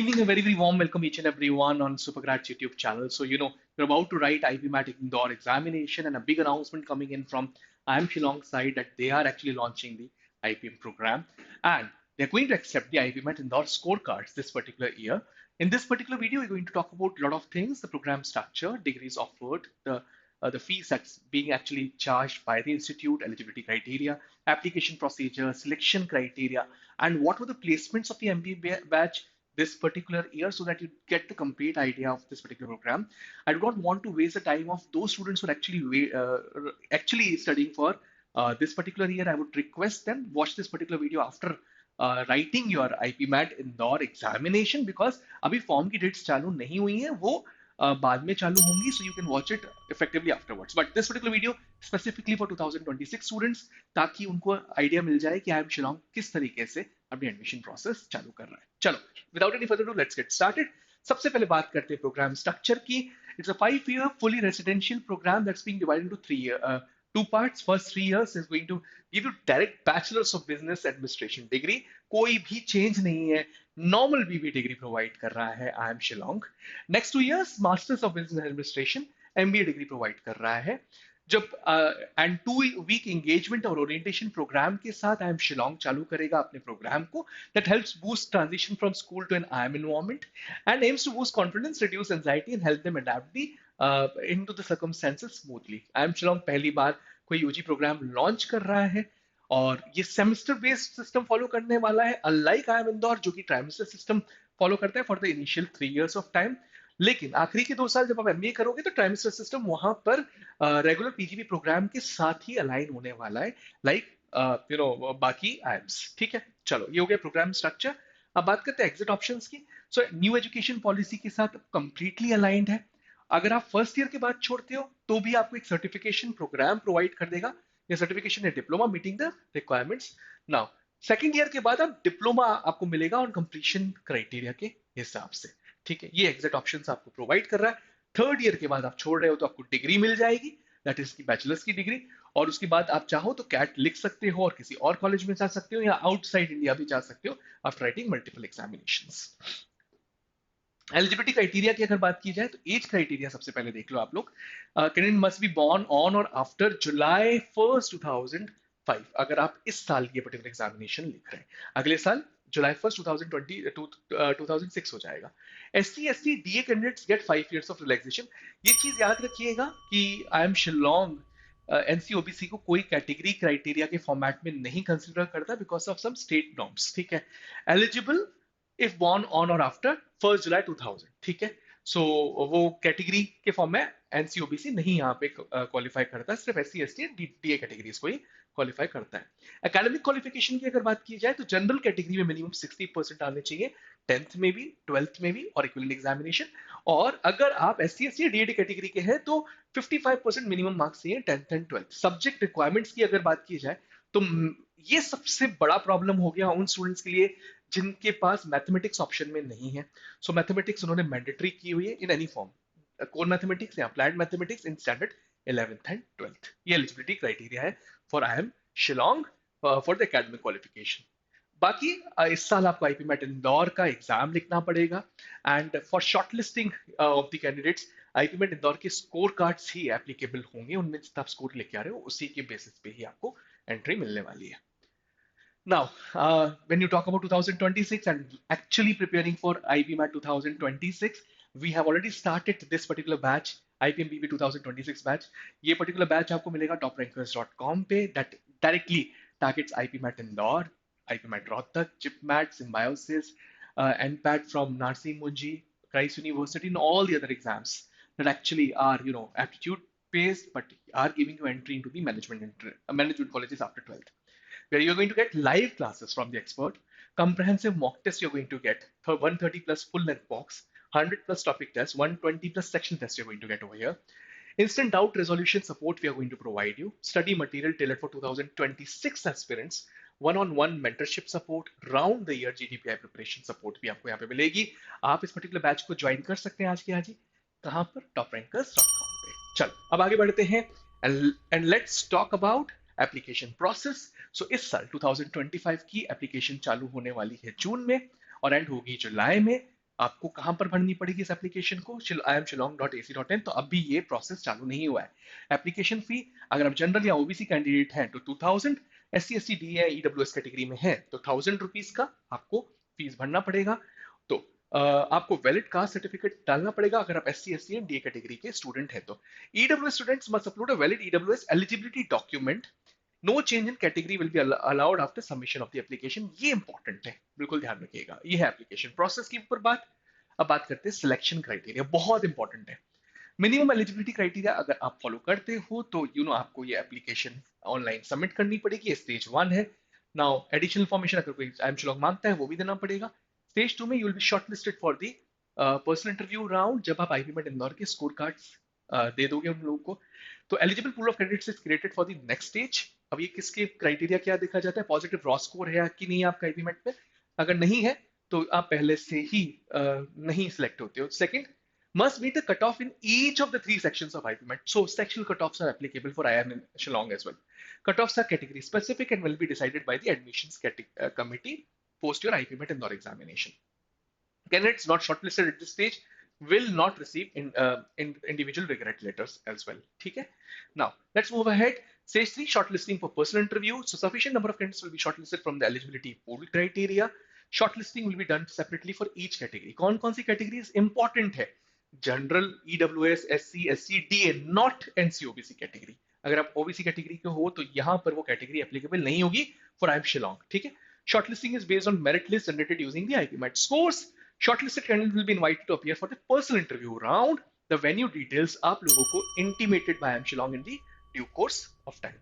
evening, a very warm welcome each and everyone on Supergrads YouTube channel. So, we're about to write IPMAT indoor examination and a big announcement coming in from IIM Shillong side that they are actually launching the IPM program and they're going to accept the IPMAT indoor scorecards this particular year. In this particular video, we're going to talk about a lot of things, the program structure, degrees offered, the fees that's being actually charged by the institute, eligibility criteria, application procedure, selection criteria, and what were the placements of the MBA batch this particular year so that you get the complete idea of this particular program. I do not want to waste the time of those students who are actually studying for this particular year. I would request them watch this particular video after writing your IPMAT Indore examination because अभी form की dates चालू नहीं हुई हैं वो बाद में चालू होंगी so you can watch it effectively afterwards. But this particular video specifically for 2026 students ताकि उनको आइडिया मिल जाए कि IIM शिलोंग किस तरीके से अपनी एडमिशन प्रोसेस चालू कर रहा है. चलो without any further do let's get started. सबसे पहले बात करते हैं प्रोग्राम स्ट्रक्चर की. It's a 5-year fully residential program that's being divided into two parts. First 3 years is going to give you direct bachelor's of business administration degree. कोई भी change नहीं है, नॉर्मल बीबी डिग्री प्रोवाइड कर रहा है IIM Shillong. Next 2 years masters of business administration MBA degree provide कर रहा है. जब एंड 2 week एंगेजमेंट और ओरिएंटेशन प्रोग्राम के साथ IIM शिलोंग चालू करेगा अपने प्रोग्राम को that helps boost transition from school to an IIM environment and aims to boost confidence, reduce anxiety and help them adapt into the circumstances smoothly. IIM Shillong पहली बार कोई UG programme launch कर रहा है और ये सेमेस्टर बेस्ड सिस्टम फॉलो करने वाला है अनलाइक IIM इंदौर जो कि ट्राइमेस्टर सिस्टम फॉलो करता है for the initial 3 years of time. लेकिन आखिरी के 2 साल जब आप MBA करोगे तो ट्राइमेस्टर सिस्टम वहां पर रेगुलर PGP प्रोग्राम के साथ ही अलाइन होने वाला है लाइक बाकी IIMs. ठीक है, चलो ये हो गया प्रोग्राम स्ट्रक्चर. अब बात करते हैं एग्जिट ऑप्शंस की. सो न्यू एजुकेशन पॉलिसी के साथ कंप्लीटली अलाइंड है. अगर आप फर्स्ट ईयर के बाद छोड़ते हो तो भी आपको एक सर्टिफिकेशन प्रोग्राम प्रोवाइड कर देगा. ये सर्टिफिकेशन है diploma meeting the requirements. Now second year के बाद आप डिप्लोमा आपको मिलेगा ऑन कंप्लीशन क्राइटेरिया के हिसाब से. ठीक है, ये एग्जिट ऑप्शंस आपको प्रोवाइड कर रहा है. थर्ड ईयर के बाद आप छोड़ रहे हो तो आपको डिग्री मिल जाएगी, दैट इज की बैचलर्स की डिग्री. और उसके बाद आप चाहो तो कैट लिख सकते हो और किसी और कॉलेज में जा सकते हो या आउटसाइड इंडिया भी जा सकते हो after writing multiple examinations. Eligibility criteria की अगर बात की जाए तो एज क्राइटेरिया सबसे पहले देख लो आप लोग. Candidate must be born on or after July 1st 2005. अगर आप इस साल ये पर्टिकुलर एग्जामिनेशन लिख रहे हैं, अगले साल जुलाई 1st 2006 हो जाएगा. SC/ST DA candidates get 5 years of relaxation. ये चीज याद रखिएगा कि IIM शिलोंग NCOBC को कोई कैटेगरी क्राइटेरिया के फॉर्मेट में नहीं कंसिडर करता because of some state norms. ठीक है, eligible if born on or after 1st July 2000. ठीक है, सो वो कैटेगरी के फॉर्म में NCOBC नहीं यहाँ पे क्वालिफाई करता, सिर्फ SC/ST और DA कैटेगरीज को ही क्वालिफाई करता है. एकेडमिक क्वालिफिकेशन की अगर बात की जाए तो जनरल कैटेगरी में मिनिमम 60% आने चाहिए, 10th में भी 12th में भी और इक्विवेलेंट एग्जामिनेशन. और अगर आप SC/ST DA कैटेगरी के हैं तो 55% मिनिमम मार्क्स चाहिए 10th and 12th. Subject requirements की अगर बात की जाए तो ये सबसे बड़ा प्रॉब्लम हो गया उन स्टूडेंट्स के लिए जिनके पास मैथमेटिक्स ऑप्शन में नहीं है. सो मैथमेटिक्स उन्होंने मैंडेटरी की हुई है in any form, core mathematics या applied mathematics in standard 11th and 12th. ये एलिजिबिलिटी क्राइटेरिया है for IIM Shillong for the academic qualification. बाकी इस साल आपको IPMAT इंदौर का एग्जाम लिखना पड़ेगा and for shortlisting of the candidates IPMAT Indore के स्कोर कार्ड्स ही एप्लीकेबल होंगे. उनमें जितना आप स्कोर लेके आ रहे हो उसी के बेसिस पे ही आपको एंट्री मिलने वाली है. Now, when you talk about 2026 and actually preparing for IPMAT 2026, we have already started this particular batch, IPM BB 2026 batch. ये particular batch आपको मिलेगा toprankers.com पे that directly targets IPMAT Indore, IPMAT Rohtak, GIPMAT, Symbiosis, NPAT from Narsee Monjee, Christ University, and all the other exams that actually are, aptitude based, but are giving you entry into the management colleges after 12th. Where you're going to get live classes from the expert, comprehensive mock tests you're going to get, 130 plus full length box, 100 plus topic tests, 120 plus section tests you're going to get over here. Instant doubt resolution support we are going to provide you, study material tailored for 2026 aspirants, one-on-one mentorship support, round the year GDPI preparation support भी आपको यहाँ पे मिलेगी. आप इस particular batch को join कर सकते हैं आज के आज ही. कहाँ पर? toprankers.com पे. चलो अब आगे बढ़ते हैं and let's talk about application process. So इस साल 2025 की एप्लीकेशन चालू होने वाली है जून में और एंड होगी जुलाई में. आपको कहाँ पर भरनी पड़ेगी इस एप्लीकेशन को? iamshillong.ac.in। तो अभी ये प्रोसेस चालू नहीं हुआ है। एप्लीकेशन फी, अगर आप जनरल या ओबीसी कैंडिडेट हैं तो 2000, SC ST डी या ईडब्ल्यूएस कैटेगरी में है तो ₹1000 का आपको फीस भरना पड़ेगा। तो आपको वैलिड कास्ट सर्टिफिकेट डालना पड़ेगा अगर आप SC ST and D category के स्टूडेंट हैं तो। EWS students must upload a valid EWS eligibility document. No change in category will be allowed after submission of the application. ये इंपॉर्टेंट है, बिल्कुल ध्यान रखिएगा। ये है एप्लीकेशन प्रोसेस की ऊपर बात। अब बात करते हैं सिलेक्शन क्राइटेरिया, बहुत इंपॉर्टेंट है। मिनिमम एलिजिबिलिटी क्राइटेरिया अगर आप फॉलो करते हो तो आपको ये एप्लीकेशन ऑनलाइन सबमिट करनी पड़ेगी। स्टेज 1 है। नाउ एडिशनल इन्फॉर्मेशन अगर कोई आईएम मांगता है वो भी देना पड़ेगा। स्टेज 2 में you will be shortlisted for the personal interview round, जब आप आईपी मेट इंदौर के स्कोर कार्ड्स दे दोगे उन लोगों को। तो eligible pool of candidates is created for the next stage. अब ये किसके क्राइटेरिया क्या देखा जाता है? पॉजिटिव रॉ स्कोर है कि नहीं आपका आईपी मेट पे। अगर नहीं है तो आप पहले से ही नहीं सिलेक्ट होते हो। Second, must meet the cutoff in each of the three sections of IPMET. So sectional cutoffs are applicable for IIM in Shillong as well. Cutoffs are category specific and will be decided by the admissions committee post your IPMET Indore examination. Candidates not shortlisted at this stage will not receive individual regret letters as well. Okay? Now, let's move ahead. Stage 3, shortlisting for personal interview. So, sufficient number of candidates will be shortlisted from the eligibility pool criteria. Shortlisting will be done separately for each category. कौन-कौन सी categories important है? General, EWS, SC, SC, DA, not NCOBC category. अगर आप OBC category के हो तो यहाँ पर वो कैटेगरी एप्लीकेबल नहीं होगी फॉर आई एम शिलोंग। ठीक है। Shortlisting is based on merit list generated using the IPMAT scores. Shortlisted candidates will be invited to appear for the personal interview round. The venue details आप लोगों को intimated by IIM Shillong in the due course of time.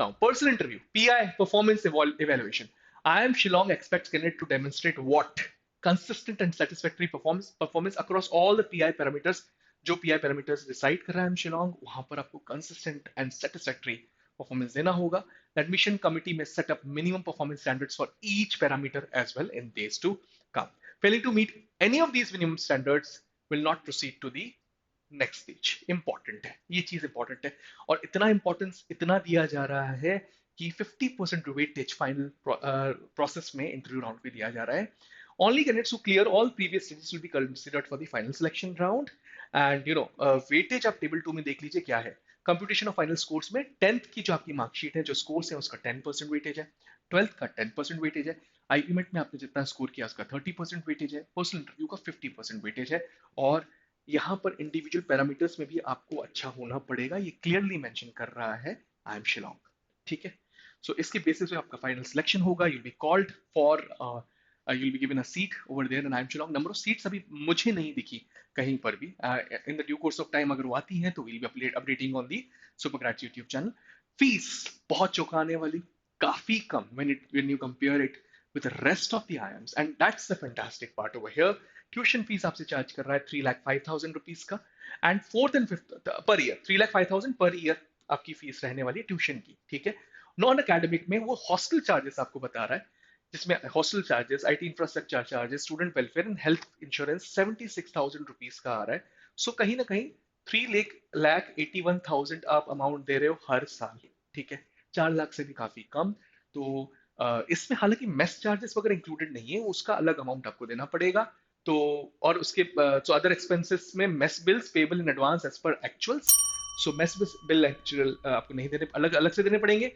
Now, personal interview, PI, performance evaluation. IIM Shillong expects candidate to demonstrate what? Consistent and satisfactory performance across all the PI parameters. जो PI parameters decide कर रहा है IIM Shillong, वहां पर आपको consistent and satisfactory performance देना होगा. The admission committee may set up minimum performance standards for each parameter as well in days to come. Failing to meet any of these minimum standards will not proceed to the next stage. Important है, ये चीज important है। और इतना importance इतना दिया जा रहा है कि 50% वेटेज फाइनल प्रोसेस में इंटरव्यू राउंड पे दिया जा रहा है। Only candidates who clear all previous stages will be considered for the final selection round. And weightage आप टेबल 2 में देख लीजिए क्या है। कंप्यूटेशन ऑफ फाइनल स्कोर्स में 10th की जो आपकी मार्कशीट है, जो स्कोर्स है उसका 10% वेटेज है, 12th का 10% वेटेज है, आईपीमेट में आपने जितना स्कोर किया उसका 30% वेटेज है, पर्सनल इंटरव्यू का 50% वेटेज है। और यहाँ पर इंडिविजुअल पैरामीटर्स में भी आपको अच्छा होना पड़ेगा, ये क्लियरली मेंशन कर रहा है आई एम शिलोंग। ठीक है। सो इसके बेसिस पे आपका फाइनल सिलेक्शन होगा। You'll be called for you'll be given a seat over there in IIM Shillong. Number of seats अभी मुझे नहीं दिखी कहीं पर भी। In the due course of time अगर वो आती हैं तो we'll be updating on the Supergrads YouTube channel. Fees बहुत चौंकाने वाली, काफी कम when you compare it with the rest of the IIMs, and that's the fantastic part over here. Tuition fees आपसे चार्ज कर रहा है 3,05,000 रुपीज का, and fourth and fifth per year 3,05,000 per year आपकी फीस रहने वाली है ट्यूशन की। ठीक है। नॉन अकेडमिक में वो हॉस्टल चार्जेस आपको बता रहा है, जिसमें hostel charges, IT infrastructure charges, student welfare and health insurance 76,000 rupees का आ रहा है। सो कहीं ना कहीं 3,81,000 आप अमाउंट दे रहे हो हर साल। ठीक है। 4 लाख से भी काफी कम। तो इसमें हालांकि मेस चार्जेस वगैरह इंक्लूडेड नहीं है, उसका अलग अमाउंट आपको देना पड़ेगा। तो और उसके अदर एक्सपेंसेस में mess bills payable in advance as per actuals. So mess bill actual आपको नहीं देने, अलग अलग से देने पड़ेंगे।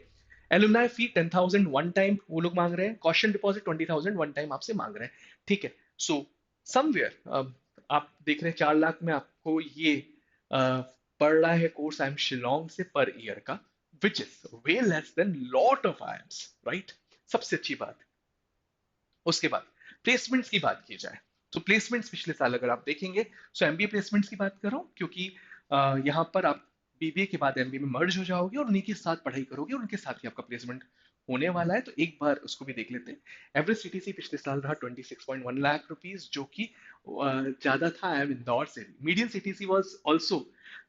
एलुमनाई फी 10,000 वन टाइम वो लोग मांग रहे हैं। कॉशन डिपॉजिट 20,000 वन टाइम आपसे मांग रहे हैं। ठीक है। सो समवेयर आप देख रहे हैं 4 लाख में आपको ये पड़ रहा है कोर्स आई एम शिलोंग से पर ईयर का, which is way less than lot of IIMs, right. सबसे अच्छी बात। उसके बाद प्लेसमेंट्स की बात की जाए तो प्लेसमेंट्स पिछले साल अगर आप देखेंगे, सो एमबीए प्लेसमेंट्स की बात कर रहा हूँ क्योंकि यहाँ पर आप बीबीए के बाद एमबीए में मर्ज हो जाओगे और उन्हीं के साथ पढ़ाई करोगे और उनके साथ ही आपका प्लेसमेंट होने वाला है। तो एक बार उसको भी देख लेते हैं। एवरेज सीटीसी पिछले साल रहा 26.1 लाख रुपीज, जो कि ज्यादा था आई एम इंदौर से भी। Median CTC was also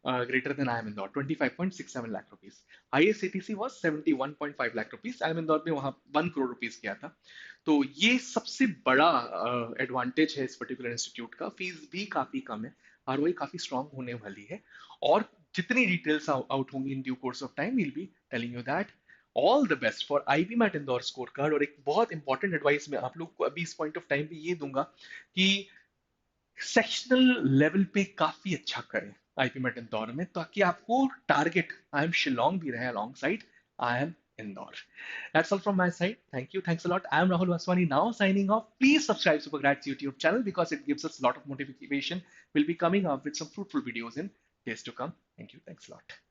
greater than I M Indore 25.67 lakh rupees. Highest CTC was 71.5 lakh rupees. I M Indore में वहां 1 करोड़ रुपीज किया था। तो ये सबसे बड़ा एडवांटेज है इस पर्टिकुलर इंस्टीट्यूट का। फीस भी काफी कम है, आरओई काफी स्ट्रांग होने वाली है। और जितनी डिटेल्स आउट होंगी in due course of time will be telling you that. All the best for IPMAT Indore score card. और एक बहुत इंपॉर्टेंट एडवाइस मैं आप लोग को अभी इस पॉइंट ऑफ टाइम पे ये दूंगा कि सेक्शनल लेवल पे काफी अच्छा करें आईपी मेट इंदौर में, ताकि आपको टारगेट आई एम शिलोंग भी रहे along side I M Indore. That's all from my side. Thank you. Thanks a lot. I am Rahul Vaswani now signing off. Please subscribe Supergrads YouTube channel because it gives us a lot of motivation. We'll be coming up with some fruitful videos in days to come. Thank you. Thanks a lot.